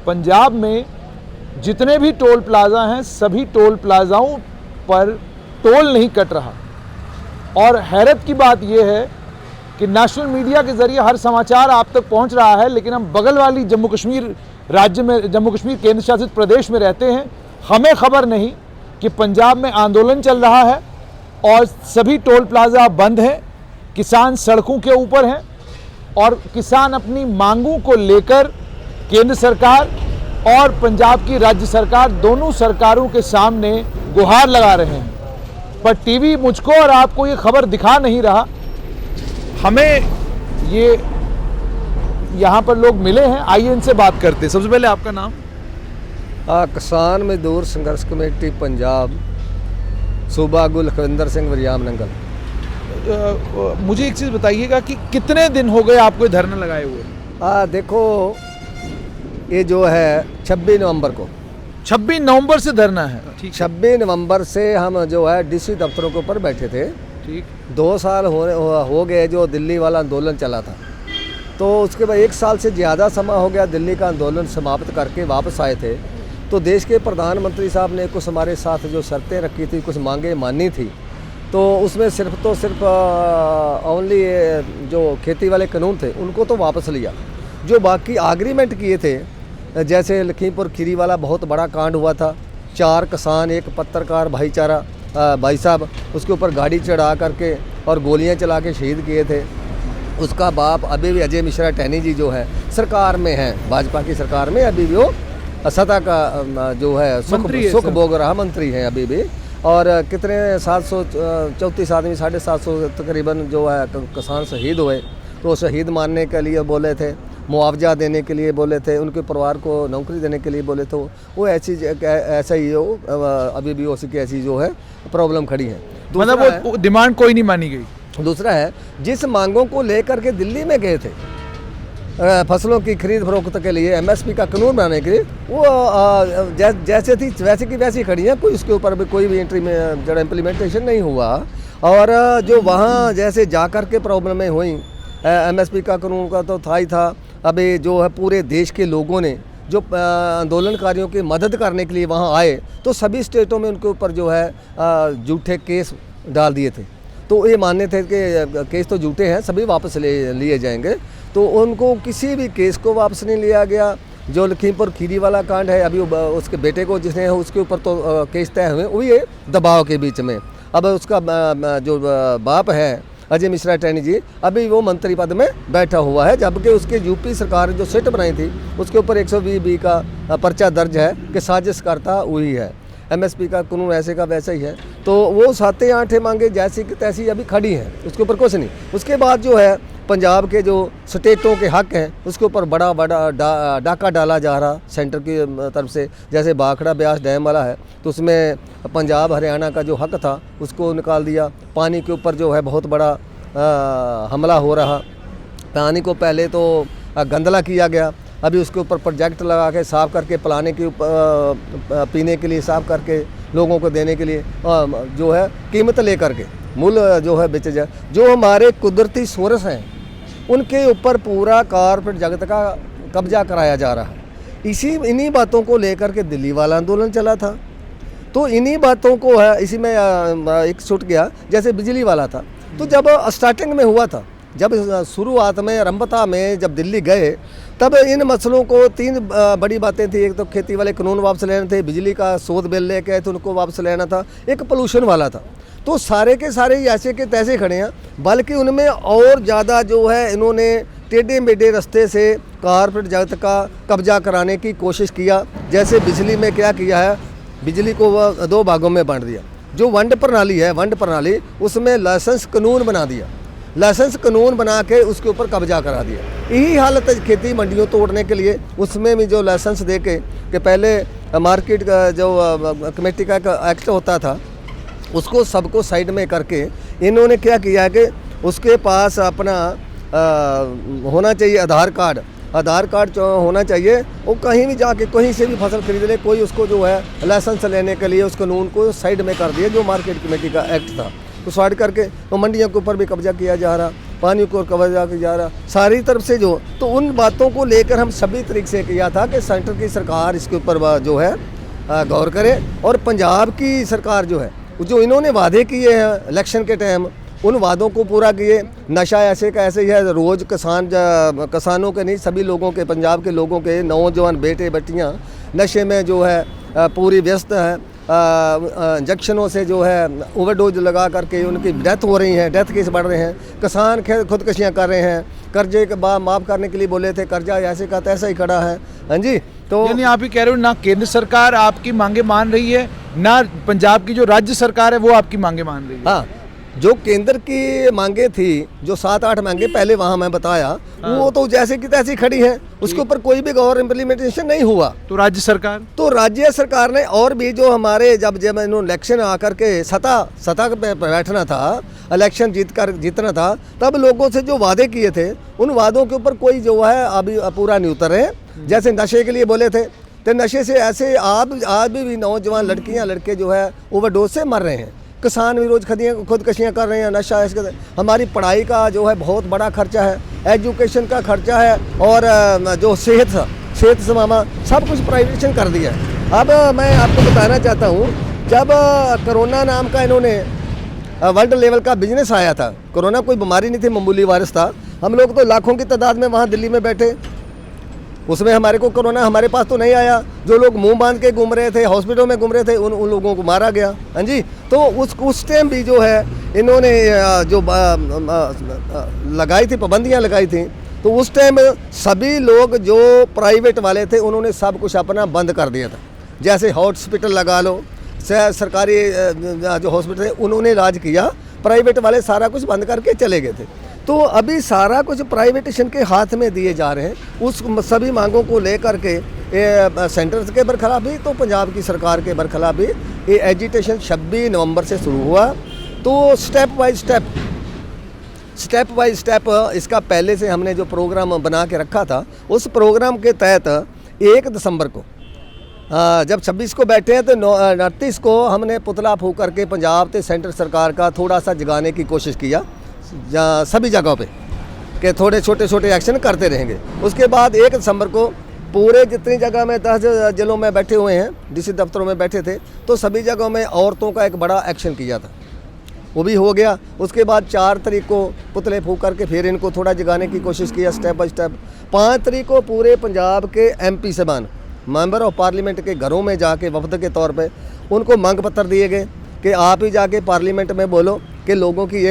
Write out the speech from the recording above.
पंजाब में जितने भी टोल प्लाज़ा हैं सभी टोल प्लाज़ाओं पर टोल नहीं कट रहा। और हैरत की बात यह है कि नेशनल मीडिया के ज़रिए हर समाचार आप तक पहुंच रहा है, लेकिन हम बगल वाली जम्मू कश्मीर राज्य में, जम्मू कश्मीर केंद्र शासित प्रदेश में रहते हैं, हमें खबर नहीं कि पंजाब में आंदोलन चल रहा है और सभी टोल प्लाज़ा बंद हैं, किसान सड़कों के ऊपर हैं और किसान अपनी मांगों को लेकर केंद्र सरकार और पंजाब की राज्य सरकार दोनों सरकारों के सामने गुहार लगा रहे हैं। पर टीवी मुझको और आपको ये खबर दिखा नहीं रहा। हमें ये यहाँ पर लोग मिले हैं, आइए इनसे बात करते हैं। सबसे पहले आपका नाम? किसान मजदूर संघर्ष कमेटी पंजाब, सूबा अगू लखविंदर सिंह वरियाम नंगल। मुझे एक चीज़ बताइएगा कि कितने दिन हो गए आपको धरना लगाए हुए? देखो, ये जो है 26 नवंबर को, 26 नवंबर से धरना है। ठीक, 26 नवंबर से हम जो है डीसी दफ्तरों के ऊपर बैठे थे। ठीक, 2 साल हो गए जो दिल्ली वाला आंदोलन चला था। तो उसके बाद 1 साल से ज़्यादा समय हो गया दिल्ली का आंदोलन समाप्त करके वापस आए थे। तो देश के प्रधानमंत्री साहब ने कुछ हमारे साथ जो शर्तें रखी थी, कुछ मांगे मानी थी, तो उसमें सिर्फ ओनली जो खेती वाले कानून थे उनको तो वापस लिया। जो बाकी एग्रीमेंट किए थे, जैसे लखीमपुर खीरी वाला बहुत बड़ा कांड हुआ था, 4 किसान, एक पत्रकार भाई साहब, उसके ऊपर गाड़ी चढ़ा करके और गोलियां चला के शहीद किए थे। उसका बाप अभी भी अजय मिश्रा टहनी जी जो है सरकार में है, भाजपा की सरकार में अभी भी वो सत्ता का जो है सुख भोग रहा मंत्री हैं अभी भी। और कितने 734 आदमी, 750 तकरीबन जो है किसान शहीद हुए। तो शहीद मानने के लिए बोले थे, मुआवजा देने के लिए बोले थे, उनके परिवार को नौकरी देने के लिए बोले थे। वो ऐसा ही हो अभी भी उसी की ऐसी जो है प्रॉब्लम खड़ी है। मतलब वो डिमांड कोई नहीं मानी गई। दूसरा है, जिस मांगों को लेकर के दिल्ली में गए थे फसलों की खरीद फरोख्त के लिए, एमएसपी का कानून बनाने के लिए, वो जैसे थी वैसे की वैसी खड़ी है। कोई उसके ऊपर भी कोई भी एंट्री में जरा इम्प्लीमेंटेशन नहीं हुआ। और जो वहाँ जैसे जाकर के प्रॉब्लमें हुई, एमएसपी का कानून का तो था ही था। अभी जो है पूरे देश के लोगों ने जो आंदोलनकारियों की मदद करने के लिए वहाँ आए, तो सभी स्टेटों में उनके ऊपर जो है झूठे केस डाल दिए थे। तो ये मानने थे कि केस तो झूठे हैं, सभी वापस लिए जाएंगे। तो उनको किसी भी केस को वापस नहीं लिया गया। जो लखीमपुर खीरी वाला कांड है, अभी उसके बेटे को जिसने उसके ऊपर तो केस तय हुए, वही है दबाव के बीच में। अब उसका जो बाप है अजय मिश्रा टहनी जी, अभी वो मंत्री पद में बैठा हुआ है, जबकि उसके यूपी सरकार जो सेट बनाई थी उसके ऊपर 120B का पर्चा दर्ज है कि साजिशकर्ता वही है। एमएसपी का कानून ऐसे का वैसा ही है। तो वो 7-8 मांगे जैसी की तैसी अभी खड़ी हैं, उसके ऊपर कुछ नहीं। उसके बाद जो है पंजाब के जो स्टेटों के हक हैं उसके ऊपर बड़ा डाका डाला जा रहा सेंटर की तरफ से। जैसे भाखड़ा ब्यास डैम वाला है, तो उसमें पंजाब हरियाणा का जो हक था उसको निकाल दिया। पानी के ऊपर जो है बहुत बड़ा हमला हो रहा। पानी को पहले तो गंदला किया गया, अभी उसके ऊपर प्रोजेक्ट लगा के साफ़ करके पिलाने के ऊपर, पीने के लिए साफ़ करके लोगों को देने के लिए जो है कीमत ले करके मूल्य जो है बेचे जाए। जो हमारे कुदरती सोर्स हैं उनके ऊपर पूरा कॉर्पोरेट जगत का कब्जा कराया जा रहा है। इन्हीं बातों को लेकर के दिल्ली वाला आंदोलन चला था। तो इन्हीं बातों को है, इसी में एक छूट गया। जैसे बिजली वाला था, तो जब स्टार्टिंग में हुआ था, जब शुरुआत में रंबता में जब दिल्ली गए, तब इन मसलों को 3 बड़ी बातें थी। एक तो खेती वाले कानून वापस लेने थे, बिजली का सोध बिल लेके आए थे उनको वापस लेना था, एक पोल्यूशन वाला था। तो सारे के सारे ऐसे के तैसे खड़े हैं, बल्कि उनमें और ज़्यादा जो है इन्होंने टेढ़े मेढ़े रास्ते से कॉर्पोरेट जगत का कब्जा कराने की कोशिश किया। जैसे बिजली में क्या किया है, बिजली को 2 भागों में बांट दिया। जो वंड प्रणाली है, वंड प्रणाली, उसमें लाइसेंस कानून बना दिया। लाइसेंस कानून बना के उसके ऊपर कब्जा करा दिया। यही हालत है खेती मंडियों तोड़ने के लिए। उसमें भी जो लाइसेंस दे के कि पहले मार्केट का जो कमेटी का एक्ट होता था उसको सबको साइड में करके इन्होंने क्या किया कि उसके पास अपना होना चाहिए आधार कार्ड होना चाहिए। वो कहीं भी जाके कहीं से भी फसल खरीद ले, कोई उसको जो है लाइसेंस लेने के लिए उस कानून को साइड में कर दिया। जो मार्केट कमेटी का एक्ट था तो साइड करके तो मंडियों के ऊपर भी कब्जा किया जा रहा। पानी को कब्जा किया जा रहा, सारी तरफ से जो, तो उन बातों को लेकर हम सभी तरीके से किया था कि सेंटर की सरकार इसके ऊपर जो है गौर करे, और पंजाब की सरकार जो है, जो इन्होंने वादे किए हैं इलेक्शन के टाइम, उन वादों को पूरा किए। नशा ऐसे का ऐसे ही है, रोज़ किसानों के नहीं, सभी लोगों के, पंजाब के लोगों के नौजवान बेटे बेटियां नशे में जो है पूरी व्यस्त हैं। इंजेक्शनों से जो है ओवरडोज लगा करके उनकी डेथ हो रही है, डेथ केस बढ़ रहे हैं। किसान खुदकुशियाँ कर रहे हैं, कर्जे के माफ़ करने के लिए बोले थे, कर्जा ऐसे का तैसा ही खड़ा है। हाँ जी, तो यानी आप ही कह रहे हो ना केंद्र सरकार आपकी मांगे मान रही है, ना पंजाब की जो राज्य सरकार है वो आपकी मांगे मान रही है। हाँ, जो केंद्र की मांगे थी, जो 7-8 मांगे पहले वहाँ मैं बताया, वो तो जैसे की तैसी खड़ी है, उसके ऊपर कोई भी गौर इम्प्लीमेंटेशन नहीं हुआ। तो राज्य सरकार ने और भी जो हमारे जब इलेक्शन आकर के सत्ता पे बैठना था, इलेक्शन जीतना था, तब लोगों से जो वादे किए थे, उन वादों के ऊपर कोई जो है अभी पूरा नहीं उतर रहे। जैसे नशे के लिए बोले थे, तो नशे से ऐसे आज भी नौजवान लड़कियां लड़के जो है ओवरडोज से मर रहे हैं। किसान भी रोज़ खुदकुशियाँ कर रहे हैं, नशा इसके। हमारी पढ़ाई का जो है बहुत बड़ा खर्चा है, एजुकेशन का खर्चा है, और जो सेहत समामा सब कुछ प्राइवेटाइजेशन कर दिया है। अब मैं आपको बताना चाहता हूँ, जब कोरोना नाम का इन्होंने वर्ल्ड लेवल का बिजनेस आया था, कोरोना कोई बीमारी नहीं थी, मामूली वायरस था, हम लोग तो लाखों की तादाद में वहाँ दिल्ली में बैठे, उसमें हमारे को कोरोना हमारे पास तो नहीं आया। जो लोग मुंह बांध के घूम रहे थे, हॉस्पिटलों में घूम रहे थे, उन लोगों को मारा गया। हाँ जी, तो उस टाइम भी जो है इन्होंने जो लगाई थी, पाबंदियाँ लगाई थी, तो उस टाइम सभी लोग जो प्राइवेट वाले थे उन्होंने सब कुछ अपना बंद कर दिया था। जैसे हॉस्पिटल लगा लो, सरकारी जो हॉस्पिटल है उन्होंने इलाज किया, प्राइवेट वाले सारा कुछ बंद करके चले गए थे। तो अभी सारा कुछ प्राइवेटेशन के हाथ में दिए जा रहे हैं। उस सभी मांगों को लेकर के सेंटर के बरखिलाफ भी, तो पंजाब की सरकार के बरखिलाफ भी ये एजिटेशन 26 नवंबर से शुरू हुआ। तो स्टेप बाय स्टेप इसका पहले से हमने जो प्रोग्राम बना के रखा था, उस प्रोग्राम के तहत 1 दिसंबर को जब 26 को बैठे हैं, तो 29 को हमने पुतला फूंक करके पंजाब ते सेंटर सरकार का थोड़ा सा जगाने की कोशिश किया सभी जगहों पे, कि थोड़े छोटे एक्शन करते रहेंगे। उसके बाद 1 दिसंबर को पूरे जितनी जगह में 10 जिलों में बैठे हुए हैं, डीसी दफ्तरों में बैठे थे, तो सभी जगहों में औरतों का एक बड़ा एक्शन किया था, वो भी हो गया। उसके बाद 4 तारीख को पुतले फूंक करके फिर इनको थोड़ा जगाने की कोशिश किया स्टेप बाय स्टेप। 5 तारीख को पूरे पंजाब के MP साहबान, मेंबर ऑफ पार्लियामेंट के घरों में जाके वफद के तौर पे उनको मांग पत्र दिए गए कि आप ही जाके पार्लियामेंट में बोलो कि लोगों की ये